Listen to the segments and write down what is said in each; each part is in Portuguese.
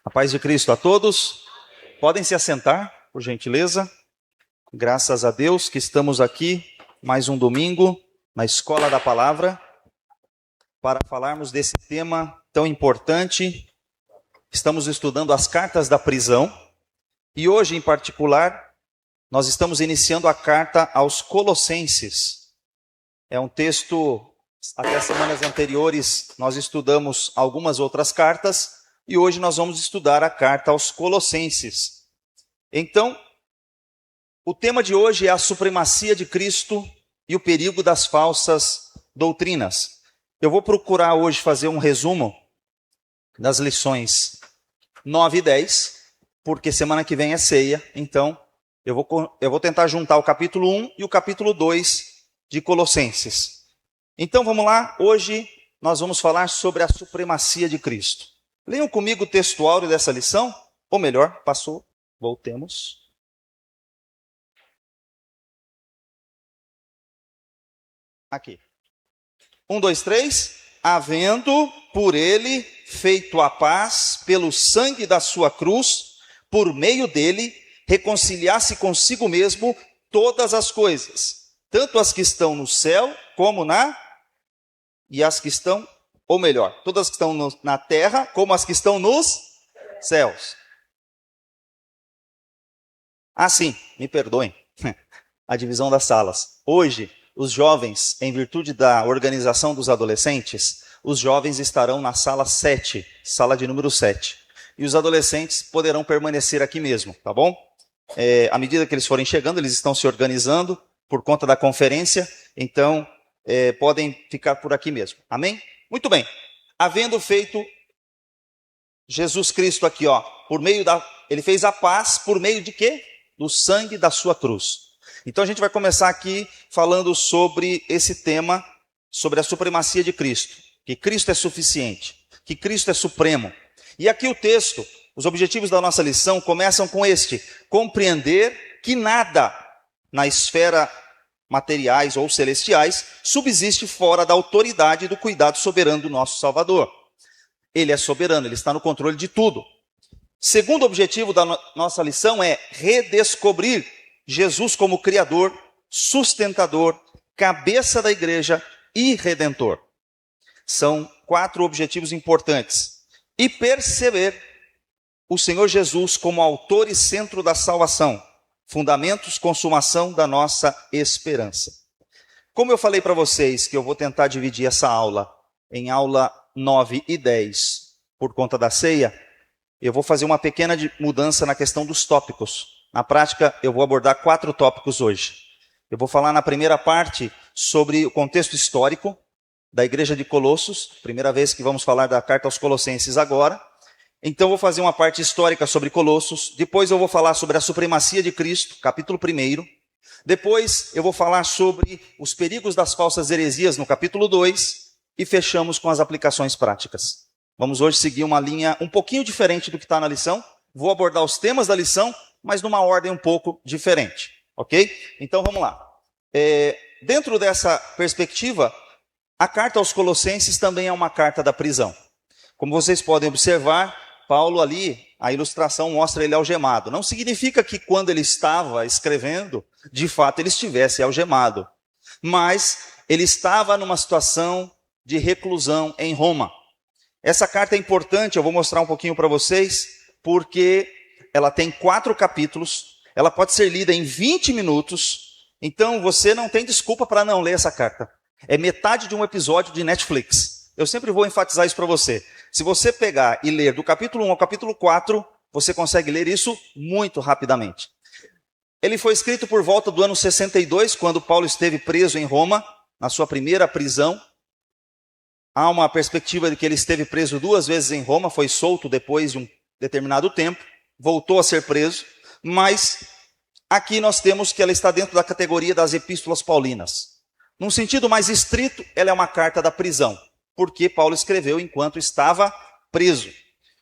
A paz de Cristo a todos. Podem se assentar, por gentileza. Graças a Deus que estamos aqui, mais um domingo, na Escola da Palavra, para falarmos desse tema tão importante. Estamos estudando as cartas da prisão, e hoje, em particular, nós estamos iniciando a carta aos Colossenses. É um texto, até semanas anteriores, nós estudamos algumas outras cartas, e hoje nós vamos estudar a carta aos Colossenses. Então, o tema de hoje é a supremacia de Cristo e o perigo das falsas doutrinas. Eu vou procurar hoje fazer um resumo das lições 9 e 10, porque semana que vem é ceia, então eu vou tentar juntar o capítulo 1 e o capítulo 2 de Colossenses. Então vamos lá, hoje nós vamos falar sobre a supremacia de Cristo. Leiam comigo o texto áureo dessa lição, ou melhor, passou, voltemos. Aqui. 1, 2, 3. Havendo por ele feito a paz pelo sangue da sua cruz, por meio dele reconciliar-se consigo mesmo todas as coisas, tanto as que estão no céu como e as que estão, ou melhor, todas as que estão na terra como as que estão nos céus. Sim, me perdoem, a divisão das salas. Hoje, os jovens, em virtude da organização dos adolescentes, os jovens estarão na sala 7, sala de número 7. E os adolescentes poderão permanecer aqui mesmo, tá bom? À medida que eles forem chegando, eles estão se organizando por conta da conferência, então podem ficar por aqui mesmo. Amém? Muito bem. Havendo feito Jesus Cristo aqui, ele fez a paz por meio de quê? Do sangue da sua cruz. Então a gente vai começar aqui falando sobre esse tema, sobre a supremacia de Cristo, que Cristo é suficiente, que Cristo é supremo. E aqui o texto, os objetivos da nossa lição começam com compreender que nada na esfera materiais ou celestiais subsiste fora da autoridade e do cuidado soberano do nosso Salvador. Ele é soberano, ele está no controle de tudo. Segundo objetivo da nossa lição é redescobrir Jesus como Criador, sustentador, cabeça da igreja e Redentor. São 4 objetivos importantes. E perceber o Senhor Jesus como autor e centro da salvação, fundamentos, consumação da nossa esperança. Como eu falei para vocês que eu vou tentar dividir essa aula em aula 9 e 10 por conta da ceia, eu vou fazer uma pequena mudança na questão dos tópicos. Na prática, eu vou abordar 4 tópicos hoje. Eu vou falar na primeira parte sobre o contexto histórico da igreja de Colossos, primeira vez que vamos falar da carta aos Colossenses agora. Então, eu vou fazer uma parte histórica sobre Colossos, depois eu vou falar sobre a supremacia de Cristo, capítulo 1. Depois, eu vou falar sobre os perigos das falsas heresias, no capítulo 2, e fechamos com as aplicações práticas. Vamos hoje seguir uma linha um pouquinho diferente do que está na lição. Vou abordar os temas da lição, mas numa ordem um pouco diferente, ok? Então vamos lá. Dentro dessa perspectiva, a carta aos Colossenses também é uma carta da prisão. Como vocês podem observar, Paulo ali, a ilustração mostra ele algemado. Não significa que quando ele estava escrevendo, de fato ele estivesse algemado. Mas ele estava numa situação de reclusão em Roma. Essa carta é importante, eu vou mostrar um pouquinho para vocês, porque ela tem 4 capítulos, ela pode ser lida em 20 minutos, então você não tem desculpa para não ler essa carta. É metade de um episódio de Netflix. Eu sempre vou enfatizar isso para você. Se você pegar e ler do capítulo 1 ao capítulo 4, você consegue ler isso muito rapidamente. Ele foi escrito por volta do ano 62, quando Paulo esteve preso em Roma, na sua primeira prisão. Há uma perspectiva de que ele esteve preso 2 vezes em Roma, foi solto depois de um determinado tempo, voltou a ser preso, mas aqui nós temos que ela está dentro da categoria das epístolas paulinas. Num sentido mais estrito, ela é uma carta da prisão, porque Paulo escreveu enquanto estava preso.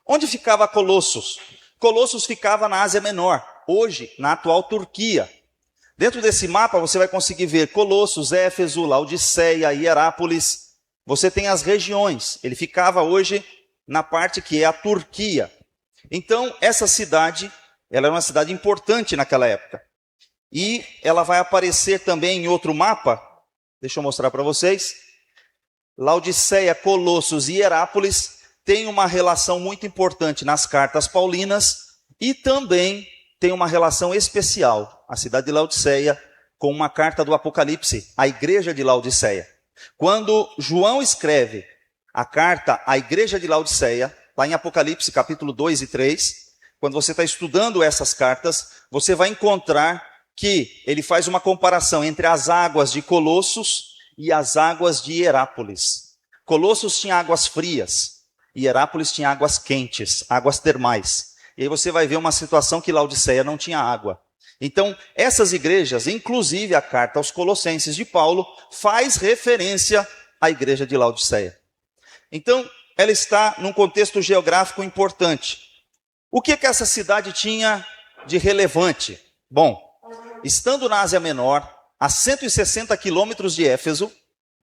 Onde ficava Colossos? Colossos ficava na Ásia Menor, hoje na atual Turquia. Dentro desse mapa você vai conseguir ver Colossos, Éfeso, Laodiceia, Hierápolis. Você tem as regiões, ele ficava hoje na parte que é a Turquia. Então, essa cidade, ela era uma cidade importante naquela época. E ela vai aparecer também em outro mapa, deixa eu mostrar para vocês. Laodiceia, Colossos e Hierápolis têm uma relação muito importante nas cartas paulinas e também tem uma relação especial, a cidade de Laodiceia, com uma carta do Apocalipse, a igreja de Laodiceia. Quando João escreve a carta à igreja de Laodiceia, lá em Apocalipse capítulo 2 e 3, quando você está estudando essas cartas, você vai encontrar que ele faz uma comparação entre as águas de Colossos e as águas de Hierápolis. Colossos tinha águas frias, e Hierápolis tinha águas quentes, águas termais. E aí você vai ver uma situação que Laodiceia não tinha água. Então, essas igrejas, inclusive a carta aos Colossenses de Paulo, faz referência à igreja de Laodiceia. Então, ela está num contexto geográfico importante. O que essa cidade tinha de relevante? Bom, estando na Ásia Menor, a 160 quilômetros de Éfeso,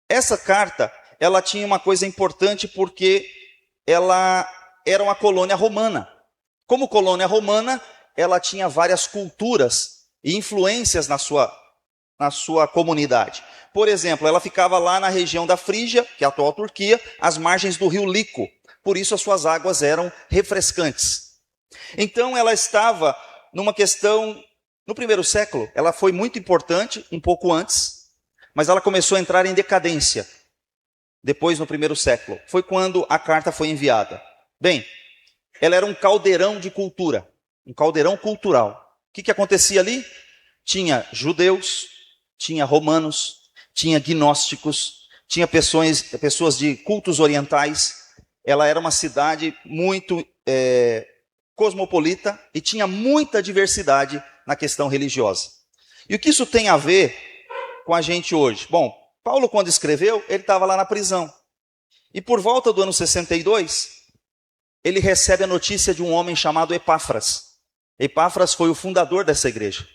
essa carta, ela tinha uma coisa importante porque ela era uma colônia romana. Como colônia romana, ela tinha várias culturas e influências na sua comunidade. Por exemplo, ela ficava lá na região da Frígia, que é a atual Turquia, às margens do rio Lico. Por isso as suas águas eram refrescantes. Então ela estava numa questão, no primeiro século, ela foi muito importante, um pouco antes, mas ela começou a entrar em decadência. Depois, no primeiro século, foi quando a carta foi enviada. Bem, ela era um caldeirão de cultura, um caldeirão cultural. O que acontecia ali? Tinha judeus, tinha romanos, tinha gnósticos, tinha pessoas de cultos orientais. Ela era uma cidade muito cosmopolita e tinha muita diversidade na questão religiosa. E o que isso tem a ver com a gente hoje? Bom, Paulo, quando escreveu, ele estava lá na prisão. E por volta do ano 62, ele recebe a notícia de um homem chamado Epáfras. Epáfras foi o fundador dessa igreja.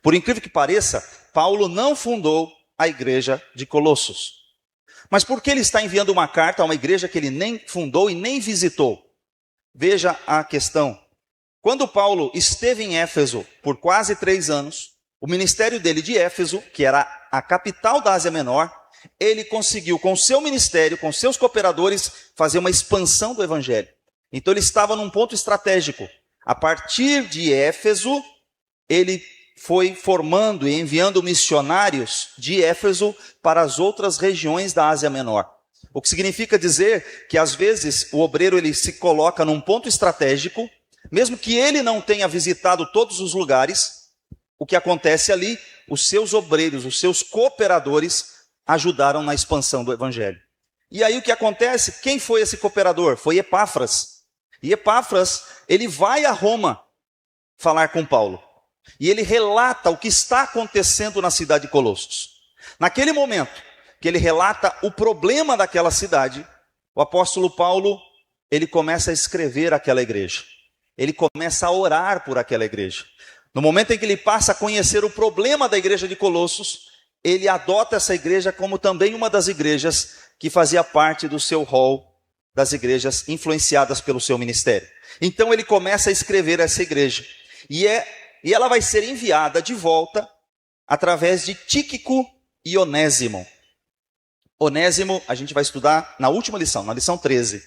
Por incrível que pareça, Paulo não fundou a igreja de Colossos. Mas por que ele está enviando uma carta a uma igreja que ele nem fundou e nem visitou? Veja a questão. Quando Paulo esteve em Éfeso por quase 3 anos, o ministério dele de Éfeso, que era a capital da Ásia Menor, ele conseguiu, com o seu ministério, com seus cooperadores, fazer uma expansão do evangelho. Então ele estava num ponto estratégico. A partir de Éfeso, ele foi formando e enviando missionários de Éfeso para as outras regiões da Ásia Menor. O que significa dizer que, às vezes, o obreiro ele se coloca num ponto estratégico, mesmo que ele não tenha visitado todos os lugares, o que acontece ali, os seus obreiros, os seus cooperadores, ajudaram na expansão do evangelho. E aí o que acontece? Quem foi esse cooperador? Foi Epáfras. E Epáfras, ele vai a Roma falar com Paulo. E ele relata o que está acontecendo na cidade de Colossos. Naquele momento que ele relata o problema daquela cidade, o apóstolo Paulo, ele começa a escrever aquela igreja. Ele começa a orar por aquela igreja. No momento em que ele passa a conhecer o problema da igreja de Colossos, ele adota essa igreja como também uma das igrejas que fazia parte do seu rol das igrejas influenciadas pelo seu ministério. Então ele começa a escrever essa igreja. E ela vai ser enviada de volta através de Tíquico e Onésimo. Onésimo a gente vai estudar na última lição, na lição 13,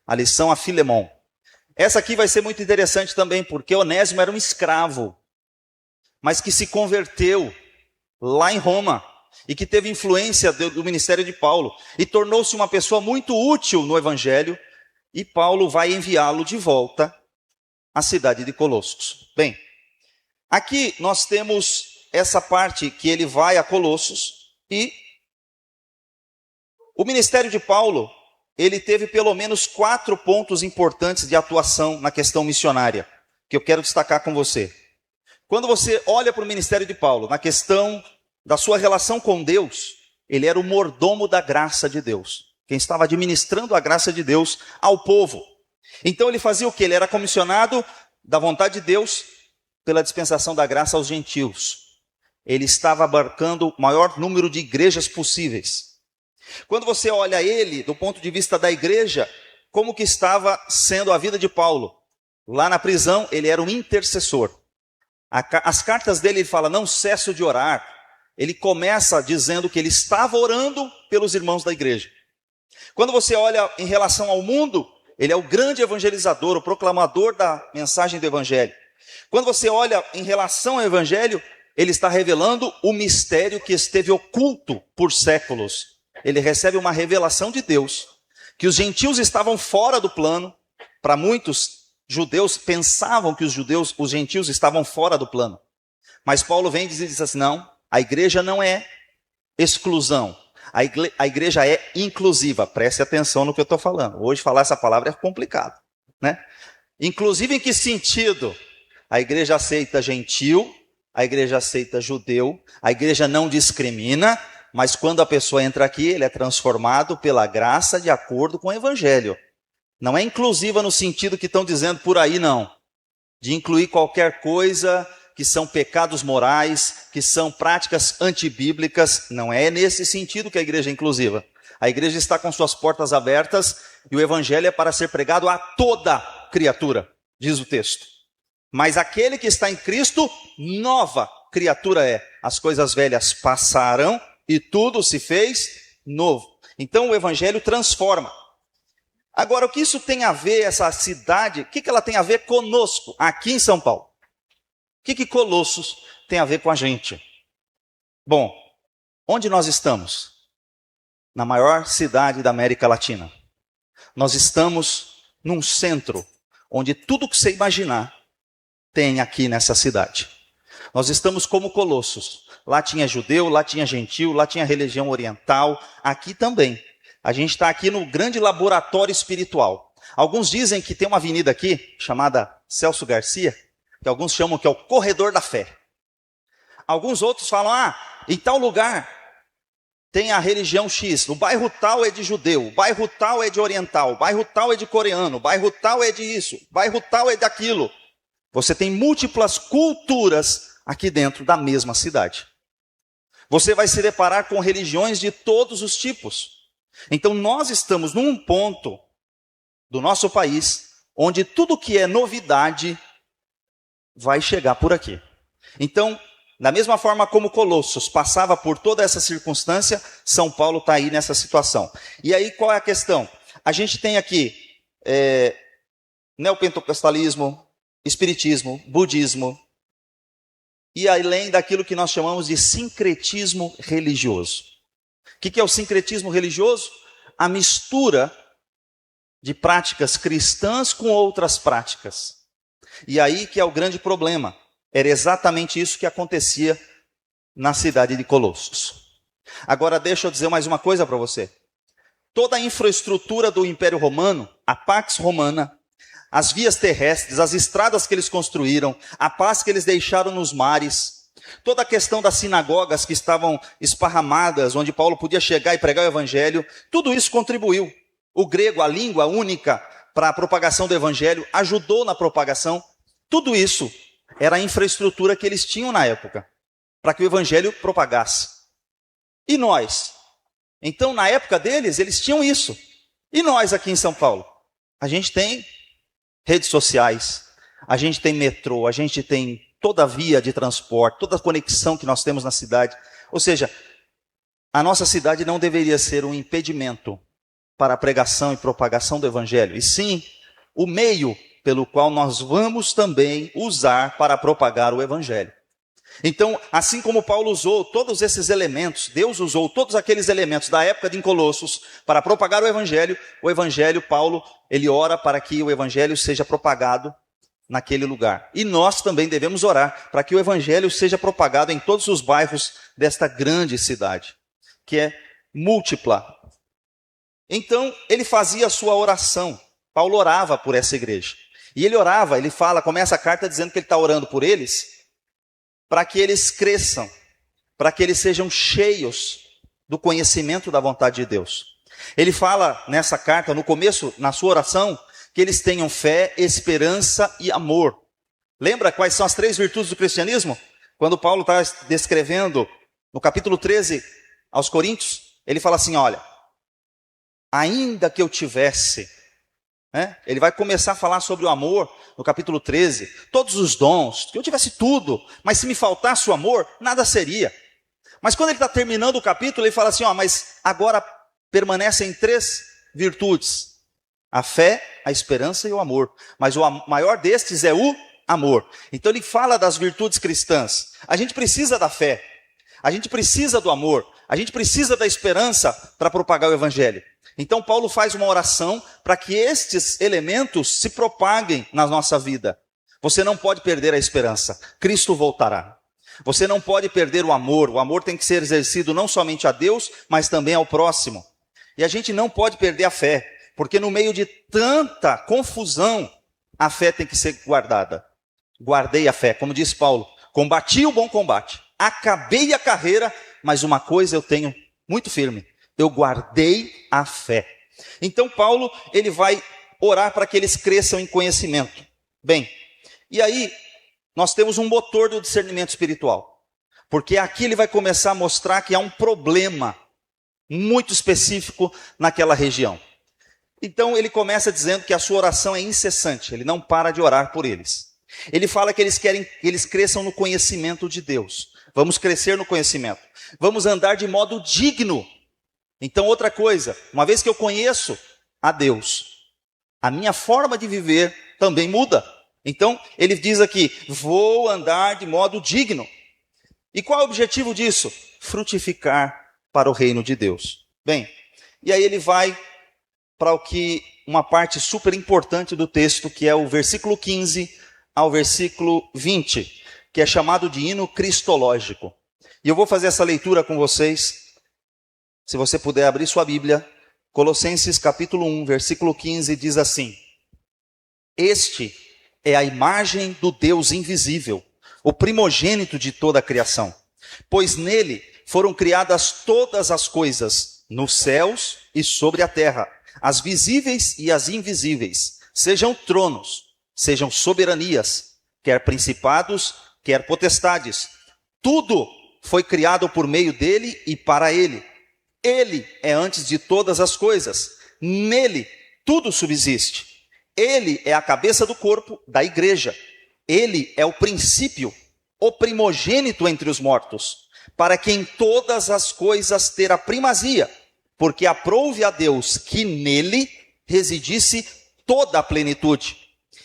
a lição a Filemon. Essa aqui vai ser muito interessante também, porque Onésimo era um escravo, mas que se converteu lá em Roma e que teve influência do ministério de Paulo e tornou-se uma pessoa muito útil no evangelho, e Paulo vai enviá-lo de volta à cidade de Colossos. Bem, aqui nós temos essa parte que ele vai a Colossos, e o ministério de Paulo, ele teve pelo menos 4 pontos importantes de atuação na questão missionária, que eu quero destacar com você. Quando você olha para o ministério de Paulo, na questão da sua relação com Deus, ele era o mordomo da graça de Deus, quem estava administrando a graça de Deus ao povo. Então ele fazia o quê? Ele era comissionado da vontade de Deus pela dispensação da graça aos gentios. Ele estava abarcando o maior número de igrejas possíveis. Quando você olha ele, do ponto de vista da igreja, como que estava sendo a vida de Paulo? Lá na prisão, ele era um intercessor. As cartas dele, ele fala, não cesso de orar. Ele começa dizendo que ele estava orando pelos irmãos da igreja. Quando você olha em relação ao mundo, ele é o grande evangelizador, o proclamador da mensagem do evangelho. Quando você olha em relação ao evangelho, ele está revelando o mistério que esteve oculto por séculos. Ele recebe uma revelação de Deus, que os gentios estavam fora do plano. Para muitos judeus, pensavam que os gentios estavam fora do plano. Mas Paulo vem e diz assim, não, a igreja não é exclusão. A igreja é inclusiva. Preste atenção no que eu estou falando. Hoje falar essa palavra é complicado, né? Inclusive em que sentido? A igreja aceita gentil, a igreja aceita judeu, a igreja não discrimina, mas quando a pessoa entra aqui, ele é transformado pela graça de acordo com o evangelho. Não é inclusiva no sentido que estão dizendo por aí, não. De incluir qualquer coisa que são pecados morais, que são práticas antibíblicas. Não é nesse sentido que a igreja é inclusiva. A igreja está com suas portas abertas e o evangelho é para ser pregado a toda criatura, diz o texto. Mas aquele que está em Cristo, nova criatura é. As coisas velhas passaram e tudo se fez novo. Então o evangelho transforma. Agora, o que isso tem a ver, essa cidade, o que ela tem a ver conosco, aqui em São Paulo? O que Colossos tem a ver com a gente? Bom, onde nós estamos? Na maior cidade da América Latina. Nós estamos num centro, onde tudo que você imaginar tem aqui nessa cidade. Nós estamos como Colossos. Lá tinha judeu, lá tinha gentil, lá tinha religião oriental, aqui também. A gente está aqui no grande laboratório espiritual. Alguns dizem que tem uma avenida aqui, chamada Celso Garcia, que alguns chamam que é o corredor da fé. Alguns outros falam, em tal lugar tem a religião X, o bairro tal é de judeu, o bairro tal é de oriental, o bairro tal é de coreano, o bairro tal é de isso, o bairro tal é daquilo. Você tem múltiplas culturas aqui dentro da mesma cidade. Você vai se deparar com religiões de todos os tipos. Então nós estamos num ponto do nosso país onde tudo que é novidade vai chegar por aqui. Então, da mesma forma como Colossos passava por toda essa circunstância, São Paulo está aí nessa situação. E aí qual é a questão? A gente tem aqui neopentecostalismo, espiritismo, budismo, e além daquilo que nós chamamos de sincretismo religioso. O que é o sincretismo religioso? A mistura de práticas cristãs com outras práticas. E aí que é o grande problema. Era exatamente isso que acontecia na cidade de Colossos. Agora deixa eu dizer mais uma coisa para você. Toda a infraestrutura do Império Romano, a Pax Romana, as vias terrestres, as estradas que eles construíram, a paz que eles deixaram nos mares, toda a questão das sinagogas que estavam esparramadas, onde Paulo podia chegar e pregar o evangelho, tudo isso contribuiu. O grego, a língua única para a propagação do evangelho, ajudou na propagação. Tudo isso era a infraestrutura que eles tinham na época, para que o evangelho propagasse. E nós? Então, na época deles, eles tinham isso. E nós aqui em São Paulo? A gente tem redes sociais, a gente tem metrô, a gente tem toda a via de transporte, toda a conexão que nós temos na cidade. Ou seja, a nossa cidade não deveria ser um impedimento para a pregação e propagação do evangelho, e sim o meio pelo qual nós vamos também usar para propagar o evangelho. Então, assim como Paulo usou todos esses elementos, Deus usou todos aqueles elementos da época de Colossos para propagar o evangelho, Paulo, ele ora para que o evangelho seja propagado naquele lugar. E nós também devemos orar para que o evangelho seja propagado em todos os bairros desta grande cidade, que é múltipla. Então, ele fazia a sua oração. Paulo orava por essa igreja. E ele orava, ele fala, começa a carta dizendo que ele está orando por eles, para que eles cresçam, para que eles sejam cheios do conhecimento da vontade de Deus. Ele fala nessa carta, no começo, na sua oração, que eles tenham fé, esperança e amor. Lembra quais são as 3 virtudes do cristianismo? Quando Paulo está descrevendo, no capítulo 13, aos Coríntios, ele fala assim, olha, ainda que eu tivesse né? Ele vai começar a falar sobre o amor no capítulo 13. Todos os dons, que eu tivesse tudo, mas se me faltasse o amor, nada seria. Mas quando ele está terminando o capítulo, ele fala assim, mas agora permanecem 3 virtudes. A fé, a esperança e o amor. Mas o maior destes é o amor. Então ele fala das virtudes cristãs. A gente precisa da fé. A gente precisa do amor. A gente precisa da esperança para propagar o evangelho. Então Paulo faz uma oração para que estes elementos se propaguem na nossa vida. Você não pode perder a esperança. Cristo voltará. Você não pode perder o amor. O amor tem que ser exercido não somente a Deus, mas também ao próximo. E a gente não pode perder a fé, porque no meio de tanta confusão, a fé tem que ser guardada. Guardei a fé, como diz Paulo, combati o bom combate, acabei a carreira, mas uma coisa eu tenho muito firme, eu guardei a fé. Então Paulo, ele vai orar para que eles cresçam em conhecimento. Bem, e aí nós temos um motor do discernimento espiritual, porque aqui ele vai começar a mostrar que há um problema muito específico naquela região. Então ele começa dizendo que a sua oração é incessante, ele não para de orar por eles. Ele fala que eles querem que eles cresçam no conhecimento de Deus. Vamos crescer no conhecimento. Vamos andar de modo digno. Então outra coisa, uma vez que eu conheço a Deus, a minha forma de viver também muda. Então ele diz aqui, vou andar de modo digno. E qual é o objetivo disso? Frutificar para o reino de Deus. Bem, e aí ele vai para uma parte super importante do texto, que é o versículo 15 ao versículo 20, que é chamado de hino cristológico. E eu vou fazer essa leitura com vocês, se você puder abrir sua Bíblia, Colossenses capítulo 1, versículo 15, diz assim: Este é a imagem do Deus invisível, o primogênito de toda a criação, pois nele foram criadas todas as coisas, nos céus e sobre a terra, as visíveis e as invisíveis, sejam tronos, sejam soberanias, quer principados, quer potestades. Tudo foi criado por meio dele e para ele. Ele é antes de todas as coisas. Nele tudo subsiste. Ele é a cabeça do corpo, da igreja. Ele é o princípio, o primogênito entre os mortos, para que em todas as coisas ter a primazia, porque aprouve a Deus que nele residisse toda a plenitude,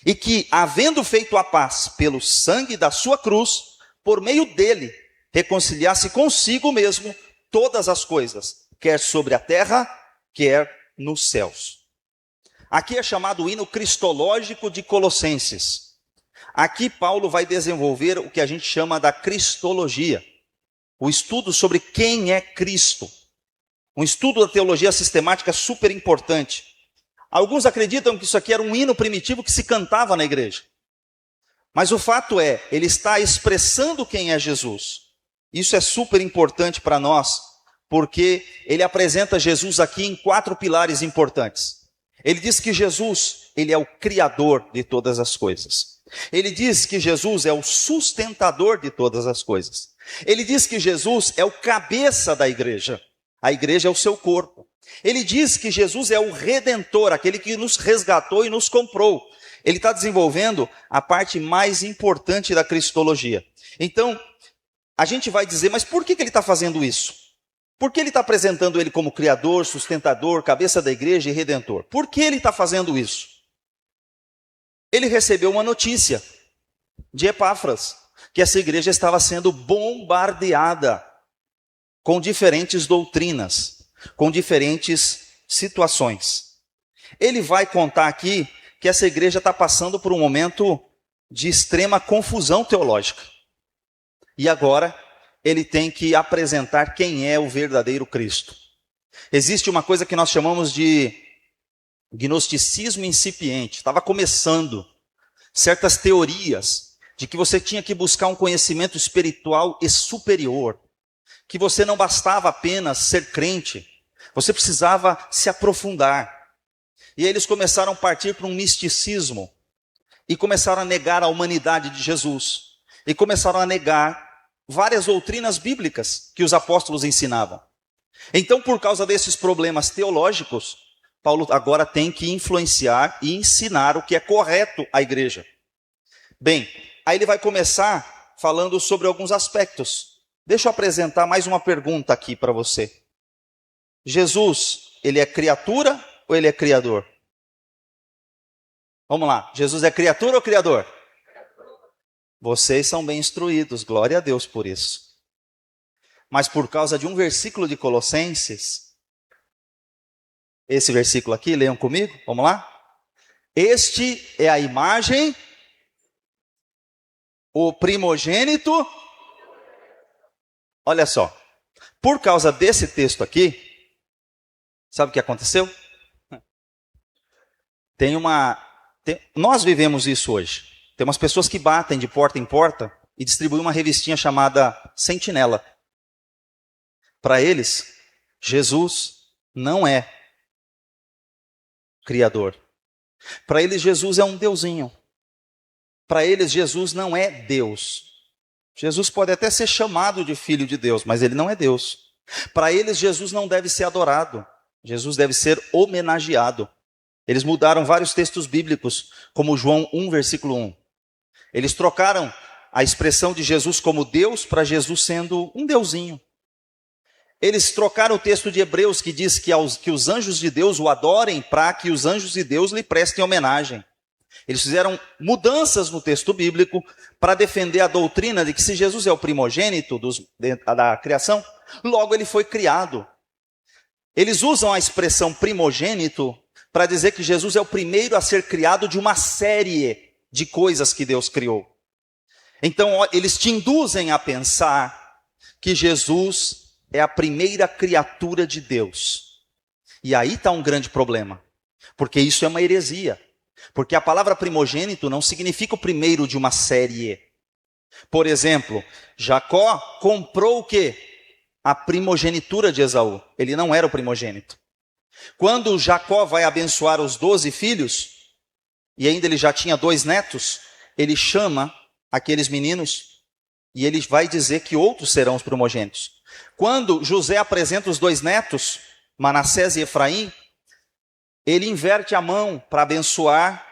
e que, havendo feito a paz pelo sangue da sua cruz, por meio dele, reconciliasse consigo mesmo todas as coisas, quer sobre a terra, quer nos céus. Aqui é chamado o hino cristológico de Colossenses. Aqui Paulo vai desenvolver o que a gente chama da cristologia, o estudo sobre quem é Cristo. Um estudo da teologia sistemática super importante. Alguns acreditam que isso aqui era um hino primitivo que se cantava na igreja. Mas o fato é, ele está expressando quem é Jesus. Isso é super importante para nós, porque ele apresenta Jesus aqui em 4 pilares importantes. Ele diz que Jesus, ele é o criador de todas as coisas. Ele diz que Jesus é o sustentador de todas as coisas. Ele diz que Jesus é o cabeça da igreja. A igreja é o seu corpo. Ele diz que Jesus é o redentor, aquele que nos resgatou e nos comprou. Ele está desenvolvendo a parte mais importante da cristologia. Então, a gente vai dizer, mas por que ele está fazendo isso? Por que ele está apresentando ele como criador, sustentador, cabeça da igreja e redentor? Por que ele está fazendo isso? Ele recebeu uma notícia de Epáfras, que essa igreja estava sendo bombardeada com diferentes doutrinas, com diferentes situações. Ele vai contar aqui que essa igreja está passando por um momento de extrema confusão teológica. E agora ele tem que apresentar quem é o verdadeiro Cristo. Existe uma coisa que nós chamamos de gnosticismo incipiente. Estava começando certas teorias de que você tinha que buscar um conhecimento espiritual e superior, que você não bastava apenas ser crente, você precisava se aprofundar. E aí eles começaram a partir para um misticismo e começaram a negar a humanidade de Jesus e começaram a negar várias doutrinas bíblicas que os apóstolos ensinavam. Então, por causa desses problemas teológicos, Paulo agora tem que influenciar e ensinar o que é correto à igreja. Bem, aí ele vai começar falando sobre alguns aspectos. Deixa eu apresentar mais uma pergunta aqui para você. Jesus, ele é criatura ou ele é criador? Vamos lá, Jesus é criatura ou criador? Vocês são bem instruídos, glória a Deus por isso. Mas por causa de um versículo de Colossenses, esse versículo aqui, leiam comigo, vamos lá? Este é a imagem, o primogênito. Olha só, por causa desse texto aqui, sabe o que aconteceu? Nós vivemos isso hoje. Tem umas pessoas que batem de porta em porta e distribuem uma revistinha chamada Sentinela. Para eles, Jesus não é criador. Para eles, Jesus é um deusinho. Para eles, Jesus não é Deus. Jesus pode até ser chamado de filho de Deus, mas ele não é Deus. Para eles, Jesus não deve ser adorado. Jesus deve ser homenageado. Eles mudaram vários textos bíblicos, como João 1, versículo 1. Eles trocaram a expressão de Jesus como Deus para Jesus sendo um deusinho. Eles trocaram o texto de Hebreus que diz que os anjos de Deus o adorem para que os anjos de Deus lhe prestem homenagem. Eles fizeram mudanças no texto bíblico para defender a doutrina de que se Jesus é o primogênito da criação, logo ele foi criado. Eles usam a expressão primogênito para dizer que Jesus é o primeiro a ser criado de uma série de coisas que Deus criou. Então, eles te induzem a pensar que Jesus é a primeira criatura de Deus. E aí está um grande problema, porque isso é uma heresia. Porque a palavra primogênito não significa o primeiro de uma série. Por exemplo, Jacó comprou o quê? A primogenitura de Esaú. Ele não era o primogênito. Quando Jacó vai abençoar os 12 filhos, e ainda ele já tinha 2 netos, ele chama aqueles meninos e ele vai dizer que outros serão os primogênitos. Quando José apresenta os 2 netos, Manassés e Efraim, ele inverte a mão para abençoar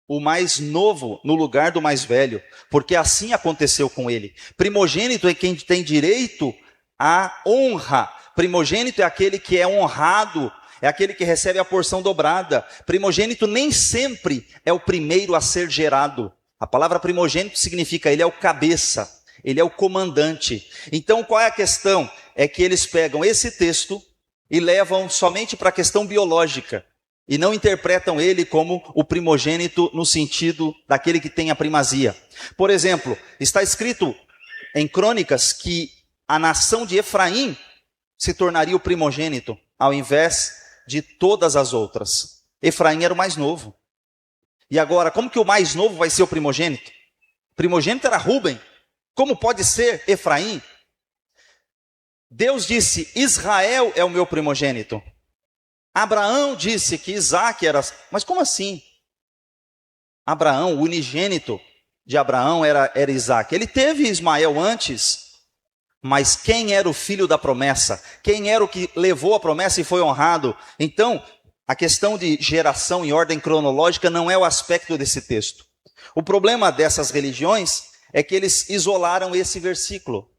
o mais novo no lugar do mais velho, porque assim aconteceu com ele. Primogênito é quem tem direito à honra. Primogênito é aquele que é honrado, é aquele que recebe a porção dobrada. Primogênito nem sempre é o primeiro a ser gerado. A palavra primogênito significa ele é o cabeça, ele é o comandante. Então qual é a questão? É que eles pegam esse texto e levam somente para a questão biológica. E não interpretam ele como o primogênito no sentido daquele que tem a primazia. Por exemplo, está escrito em Crônicas que a nação de Efraim se tornaria o primogênito, ao invés de todas as outras. Efraim era o mais novo. E agora, como que o mais novo vai ser o primogênito? O primogênito era Rúben. Como pode ser Efraim? Deus disse, Israel é o meu primogênito. Abraão disse que Isaac era... Mas como assim? Abraão, o unigênito de Abraão era Isaac. Ele teve Ismael antes, mas quem era o filho da promessa? Quem era o que levou a promessa e foi honrado? Então, a questão de geração em ordem cronológica não é o aspecto desse texto. O problema dessas religiões é que eles isolaram esse versículo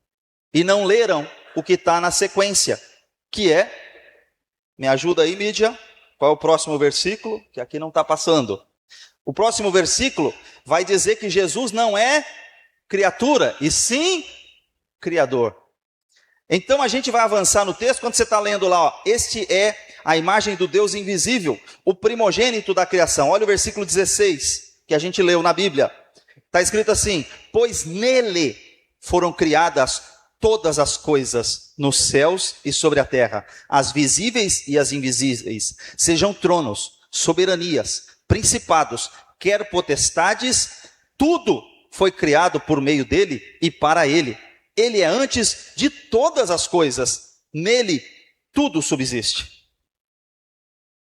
e não leram o que está na sequência, que é... Me ajuda aí, mídia. Qual é o próximo versículo? Que aqui não está passando. O próximo versículo vai dizer que Jesus não é criatura, e sim criador. Então a gente vai avançar no texto, quando você está lendo lá, ó, este é a imagem do Deus invisível, o primogênito da criação. Olha o versículo 16, que a gente leu na Bíblia. Está escrito assim, pois nele foram criadas todas as coisas nos céus e sobre a terra, as visíveis e as invisíveis, sejam tronos, soberanias, principados, quer potestades, tudo foi criado por meio dele e para ele. Ele é antes de todas as coisas, nele tudo subsiste.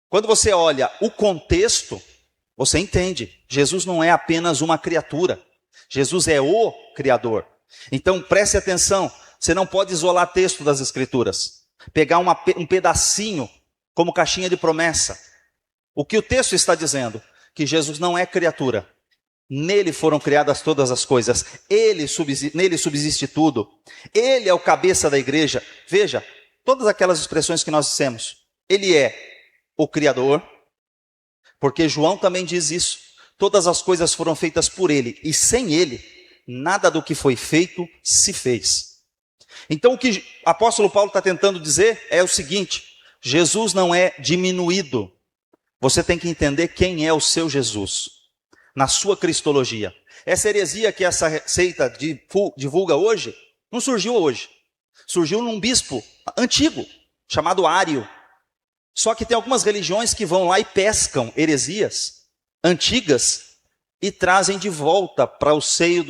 Quando você olha o contexto, você entende, Jesus não é apenas uma criatura, Jesus é o Criador. Então preste atenção, você não pode isolar texto das Escrituras, pegar um pedacinho como caixinha de promessa O que o texto está dizendo? Que Jesus não é criatura. Nele foram criadas todas as coisas. Nele subsiste tudo. Ele é o cabeça da igreja. Veja, todas aquelas expressões que nós dissemos. Ele é o Criador, porque João também diz isso. Todas as coisas foram feitas por ele, e sem ele, nada do que foi feito se fez. Então o que o apóstolo Paulo está tentando dizer é o seguinte: Jesus não é diminuído. Você tem que entender quem é o seu Jesus, na sua cristologia. Essa heresia que essa seita divulga hoje, não surgiu hoje. Surgiu num bispo antigo, chamado Ário. Só que tem algumas religiões que vão lá e pescam heresias antigas e trazem de volta para o seio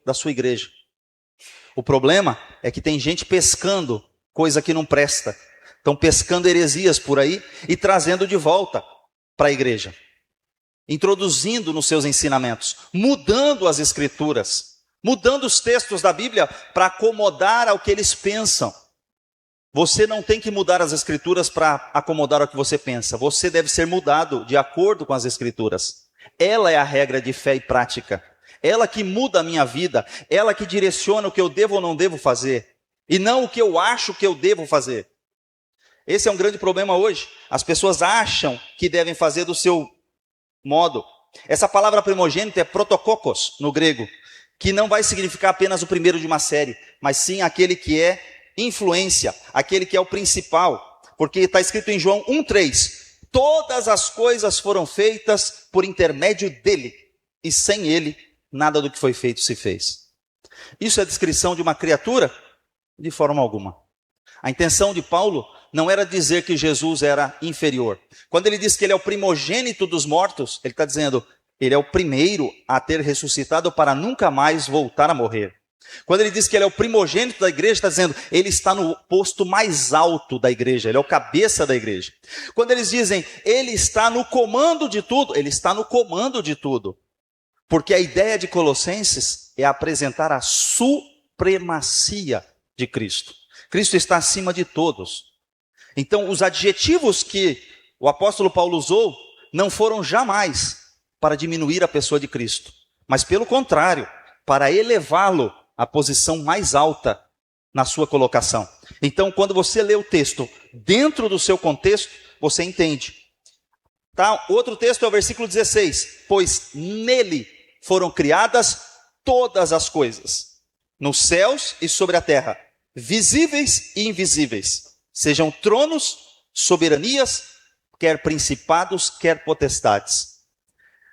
da sua igreja. O problema é que tem gente pescando coisa que não presta. Estão pescando heresias por aí e trazendo de volta para a igreja. Introduzindo nos seus ensinamentos, mudando as escrituras, mudando os textos da Bíblia para acomodar ao que eles pensam. Você não tem que mudar as escrituras para acomodar ao que você pensa. Você deve ser mudado de acordo com as escrituras. Ela é a regra de fé e prática. Ela que muda a minha vida. Ela que direciona o que eu devo ou não devo fazer. E não o que eu acho que eu devo fazer. Esse é um grande problema hoje. As pessoas acham que devem fazer do seu modo. Essa palavra primogênito é protokokos no grego, que não vai significar apenas o primeiro de uma série, mas sim aquele que é influência, aquele que é o principal, porque está escrito em João 1,3: todas as coisas foram feitas por intermédio dele, e sem ele, nada do que foi feito se fez. Isso é a descrição de uma criatura? De forma alguma. A intenção de Paulo não era dizer que Jesus era inferior. Quando ele diz que ele é o primogênito dos mortos, ele está dizendo, ele é o primeiro a ter ressuscitado para nunca mais voltar a morrer. Quando ele diz que ele é o primogênito da igreja, está dizendo, ele está no posto mais alto da igreja, ele é o cabeça da igreja. Quando eles dizem, ele está no comando de tudo, ele está no comando de tudo. Porque a ideia de Colossenses é apresentar a supremacia de Cristo. Cristo está acima de todos. Então, os adjetivos que o apóstolo Paulo usou não foram jamais para diminuir a pessoa de Cristo, mas pelo contrário, para elevá-lo à posição mais alta na sua colocação. Então, quando você lê o texto dentro do seu contexto, você entende. Tá? Outro texto é o versículo 16. Pois nele foram criadas todas as coisas, nos céus e sobre a terra, visíveis e invisíveis, sejam tronos, soberanias, quer principados, quer potestades.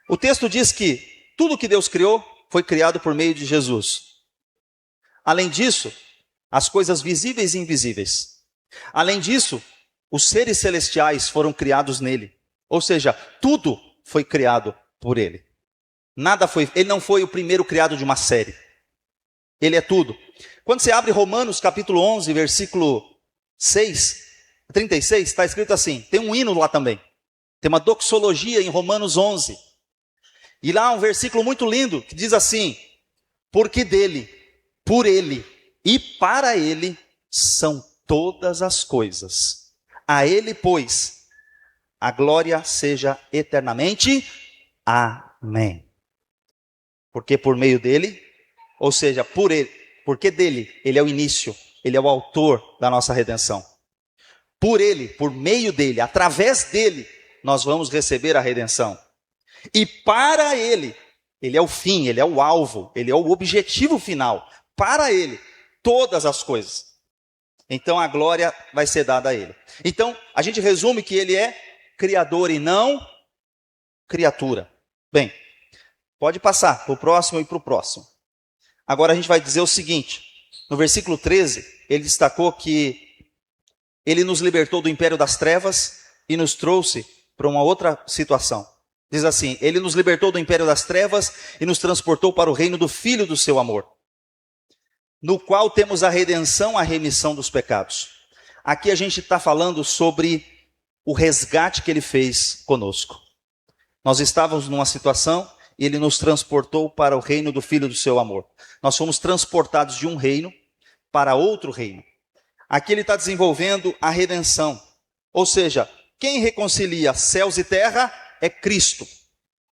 O texto diz que tudo que Deus criou foi criado por meio de Jesus. Além disso, as coisas visíveis e invisíveis. Além disso, os seres celestiais foram criados nele. Ou seja, tudo foi criado por ele. Ele não foi o primeiro criado de uma série. Ele é tudo. Quando você abre Romanos capítulo 11, versículo 36, está escrito assim, tem um hino lá também. Tem uma doxologia em Romanos 11. E lá um versículo muito lindo, que diz assim, porque dele, por ele e para ele são todas as coisas. A ele, pois, a glória seja eternamente. Amém. Porque por meio dele, ou seja, por ele, porque dele, ele é o início, ele é o autor da nossa redenção. Por ele, por meio dele, através dele, nós vamos receber a redenção. E para ele, ele é o fim, ele é o alvo, ele é o objetivo final. Para ele, todas as coisas. Então a glória vai ser dada a ele. Então, a gente resume que ele é criador e não criatura. Bem, pode passar para o próximo e para o próximo. Agora a gente vai dizer o seguinte, no versículo 13, ele destacou que ele nos libertou do império das trevas e nos trouxe para uma outra situação. Diz assim, ele nos libertou do império das trevas e nos transportou para o reino do Filho do seu amor, no qual temos a redenção, a remissão dos pecados. Aqui a gente está falando sobre o resgate que ele fez conosco. Nós estávamos numa situação e ele nos transportou para o reino do Filho do seu amor. Nós fomos transportados de um reino para outro reino. Aqui ele está desenvolvendo a redenção. Ou seja, quem reconcilia céus e terra é Cristo.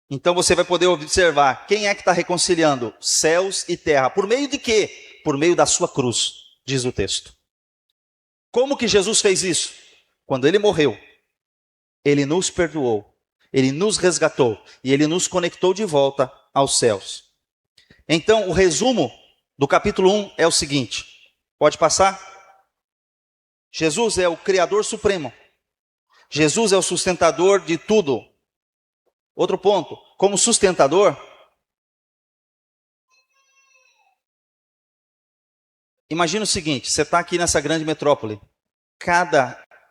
Então você vai poder observar quem é que está reconciliando céus e terra. Por meio de quê? Por meio da sua cruz, diz o texto. Como que Jesus fez isso? Quando ele morreu, ele nos perdoou, ele nos resgatou e ele nos conectou de volta aos céus. Então, o resumo do capítulo 1 é o seguinte. Pode passar? Jesus é o Criador Supremo. Jesus é o sustentador de tudo. Outro ponto, como sustentador, imagina o seguinte, você está aqui nessa grande metrópole.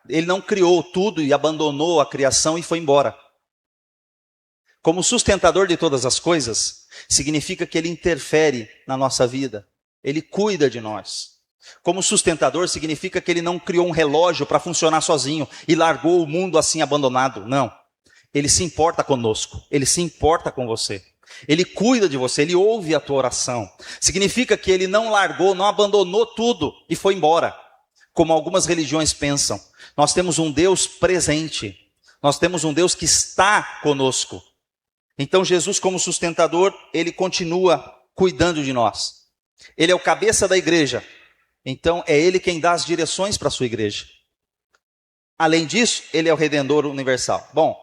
Ele não criou tudo e abandonou a criação e foi embora. Como sustentador de todas as coisas, significa que ele interfere na nossa vida. Ele cuida de nós. Como sustentador, significa que ele não criou um relógio para funcionar sozinho e largou o mundo assim abandonado. Não. Ele se importa conosco. Ele se importa com você. Ele cuida de você. Ele ouve a tua oração. Significa que ele não largou, não abandonou tudo e foi embora. Como algumas religiões pensam. Nós temos um Deus presente. Nós temos um Deus que está conosco. Então Jesus, como sustentador, ele continua cuidando de nós. Ele é o cabeça da igreja. Então é ele quem dá as direções para a sua igreja. Além disso, ele é o Redentor universal. Bom,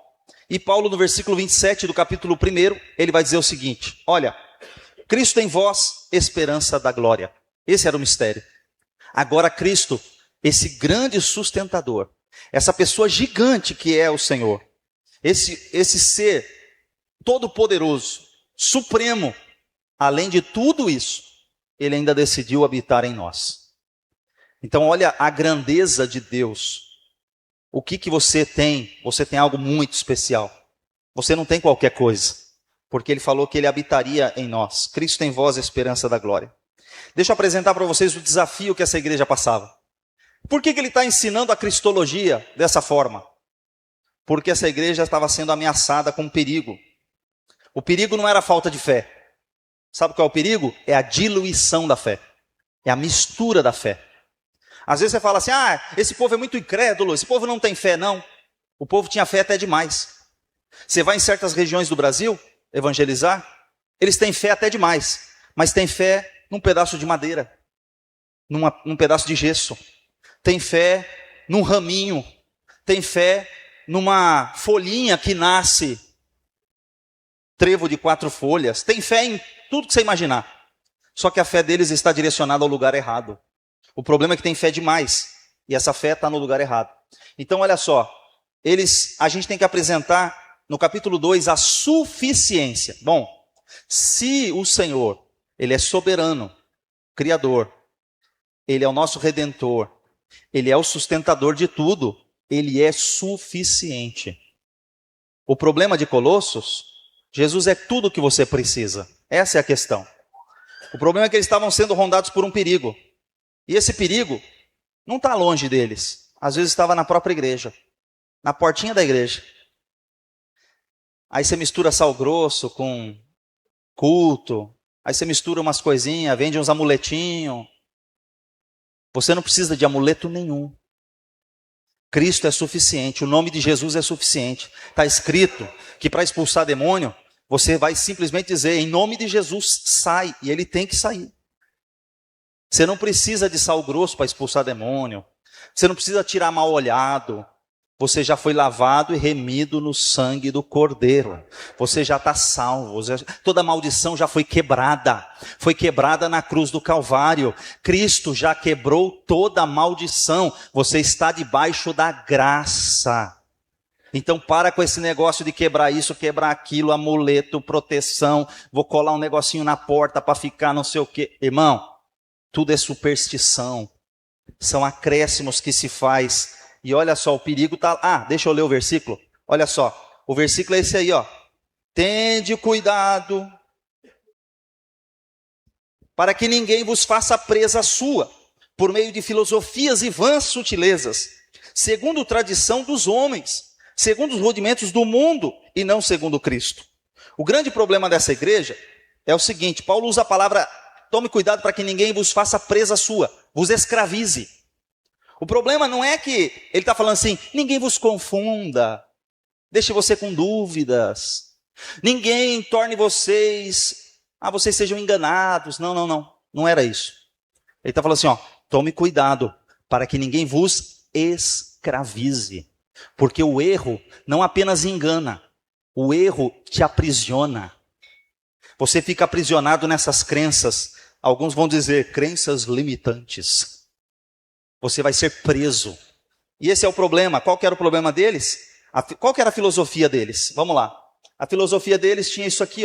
e Paulo no versículo 27 do capítulo 1, ele vai dizer o seguinte. Olha, Cristo em vós, esperança da glória. Esse era o mistério. Agora Cristo, esse grande sustentador, essa pessoa gigante que é o Senhor, esse ser todo-poderoso, supremo, além de tudo isso, ele ainda decidiu habitar em nós. Então olha a grandeza de Deus. O que você tem? Você tem algo muito especial. Você não tem qualquer coisa, porque ele falou que ele habitaria em nós. Cristo em vós, a esperança da glória. Deixa eu apresentar para vocês o desafio que essa igreja passava. Por que ele está ensinando a cristologia dessa forma? Porque essa igreja estava sendo ameaçada com um perigo. O perigo não era a falta de fé. Sabe qual é o perigo? É a diluição da fé. É a mistura da fé. Às vezes você fala assim, esse povo é muito incrédulo, esse povo não tem fé, não. O povo tinha fé até demais. Você vai em certas regiões do Brasil, evangelizar, eles têm fé até demais, mas tem fé num pedaço de madeira, num pedaço de gesso. Tem fé num raminho, tem fé numa folhinha que nasce, trevo de 4 folhas, tem fé em tudo que você imaginar. Só que a fé deles está direcionada ao lugar errado. O problema é que tem fé demais, e essa fé está no lugar errado. Então olha só, a gente tem que apresentar no capítulo 2 a suficiência. Bom, se o Senhor, ele é soberano, criador, ele é o nosso redentor, ele é o sustentador de tudo, ele é suficiente. O problema de Colossos, Jesus é tudo o que você precisa. Essa é a questão. O problema é que eles estavam sendo rondados por um perigo. E esse perigo não está longe deles. Às vezes estava na própria igreja, na portinha da igreja. Aí você mistura sal grosso com culto. Aí você mistura umas coisinhas, vende uns amuletinhos. Você não precisa de amuleto nenhum. Cristo é suficiente, o nome de Jesus é suficiente. Está escrito que para expulsar demônio, você vai simplesmente dizer, em nome de Jesus, sai. E ele tem que sair. Você não precisa de sal grosso para expulsar demônio. Você não precisa tirar mal olhado. Você já foi lavado e remido no sangue do Cordeiro. Você já está salvo. Toda maldição já foi quebrada. Foi quebrada na cruz do Calvário. Cristo já quebrou toda a maldição. Você está debaixo da graça. Então para com esse negócio de quebrar isso, quebrar aquilo, amuleto, proteção. Vou colar um negocinho na porta para ficar não sei o quê. Irmão, tudo é superstição. São acréscimos que se faz. E olha só, o perigo está... deixa eu ler o versículo. Olha só, o versículo é esse aí, ó. Tende cuidado, para que ninguém vos faça presa sua, por meio de filosofias e vãs sutilezas, segundo a tradição dos homens, segundo os rudimentos do mundo, e não segundo Cristo. O grande problema dessa igreja é o seguinte, Paulo usa a palavra, tome cuidado para que ninguém vos faça presa sua, vos escravize. O problema não é que ele está falando assim, ninguém vos confunda, deixe você com dúvidas, ninguém torne vocês sejam enganados. Não, não, não, não era isso. Ele está falando assim, tome cuidado para que ninguém vos escravize, porque o erro não apenas engana, o erro te aprisiona. Você fica aprisionado nessas crenças, alguns vão dizer crenças limitantes. Você vai ser preso. E esse é o problema. Qual que era o problema deles? Qual que era a filosofia deles? Vamos lá. A filosofia deles tinha isso aqui,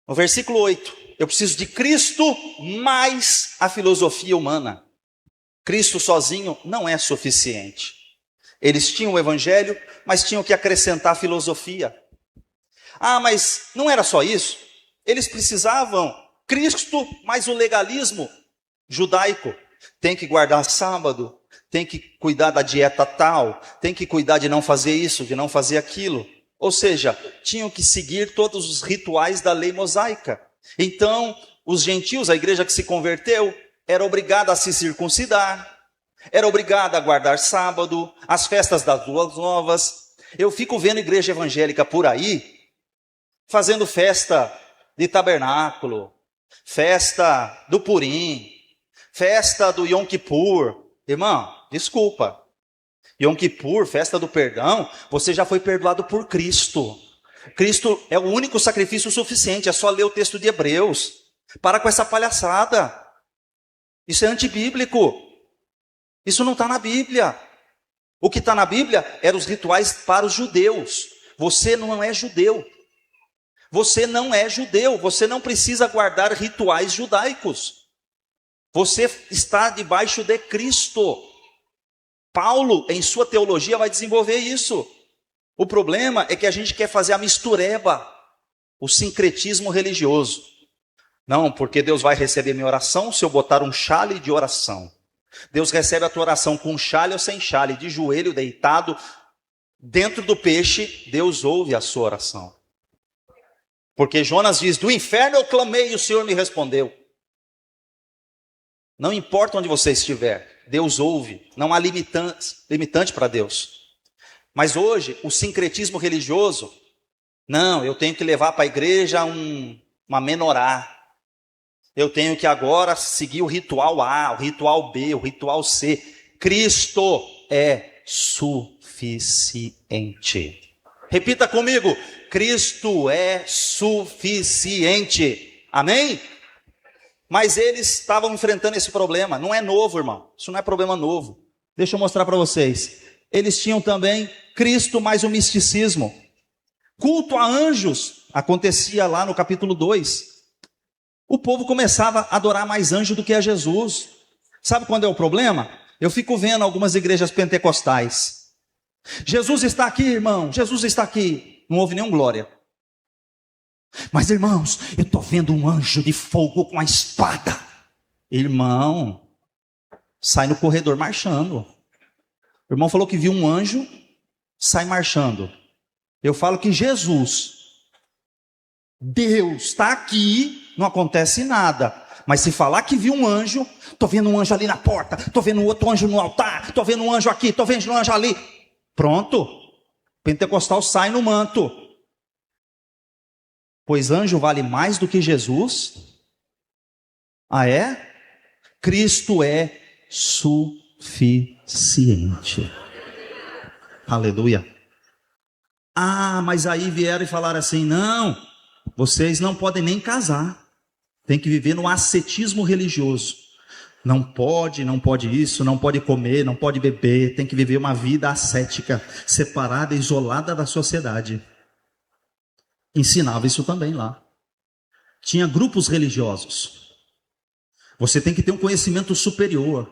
no versículo 8. Eu preciso de Cristo mais a filosofia humana. Cristo sozinho não é suficiente. Eles tinham o evangelho, mas tinham que acrescentar filosofia. Mas não era só isso. Eles precisavam Cristo mais o legalismo judaico. Tem que guardar sábado, tem que cuidar da dieta tal, tem que cuidar de não fazer isso, de não fazer aquilo. Ou seja, tinham que seguir todos os rituais da lei mosaica. Então, os gentios, a igreja que se converteu, era obrigada a se circuncidar, era obrigada a guardar sábado, as festas das luas novas. Eu fico vendo igreja evangélica por aí, fazendo festa de tabernáculo, festa do Purim, festa do Yom Kippur. Irmão, desculpa. Yom Kippur, festa do perdão, você já foi perdoado por Cristo. Cristo é o único sacrifício suficiente, é só ler o texto de Hebreus. Para com essa palhaçada. Isso é antibíblico. Isso não está na Bíblia. O que está na Bíblia eram os rituais para os judeus. Você não é judeu. Você não é judeu. Você não precisa guardar rituais judaicos. Você está debaixo de Cristo. Paulo, em sua teologia, vai desenvolver isso. O problema é que a gente quer fazer a mistureba, o sincretismo religioso. Não, porque Deus vai receber minha oração se eu botar um chale de oração. Deus recebe a tua oração com chale ou sem chale, de joelho, deitado, dentro do peixe, Deus ouve a sua oração. Porque Jonas diz, do inferno eu clamei e o Senhor me respondeu. Não importa onde você estiver, Deus ouve, não há limitante para Deus. Mas hoje, o sincretismo religioso, não, eu tenho que levar para a igreja uma menorá. Eu tenho que agora seguir o ritual A, o ritual B, o ritual C. Cristo é suficiente. Repita comigo, Cristo é suficiente. Amém? Mas eles estavam enfrentando esse problema. Não é novo, irmão. Isso não é problema novo. Deixa eu mostrar para vocês. Eles tinham também Cristo mais o misticismo. Culto a anjos acontecia lá no capítulo 2. O povo começava a adorar mais anjo do que a Jesus. Sabe quando é o problema? Eu fico vendo algumas igrejas pentecostais. Jesus está aqui, irmão. Jesus está aqui. Não houve nenhum glória. Mas, irmãos, eu estou vendo um anjo de fogo com a espada. Irmão, sai no corredor marchando. O irmão falou que viu um anjo, sai marchando. Eu falo que Jesus, Deus está aqui, não acontece nada. Mas se falar que viu um anjo, estou vendo um anjo ali na porta, estou vendo outro anjo no altar, estou vendo um anjo aqui, estou vendo um anjo ali. Pronto, pentecostal sai no manto. Pois anjo vale mais do que Jesus? Ah, é? Cristo é suficiente. Aleluia. Mas aí vieram e falaram assim, não, vocês não podem nem casar. Tem que viver no ascetismo religioso. Não pode isso, não pode comer, não pode beber. Tem que viver uma vida ascética, separada, isolada da sociedade. Ensinava isso também lá. Tinha grupos religiosos. Você tem que ter um conhecimento superior.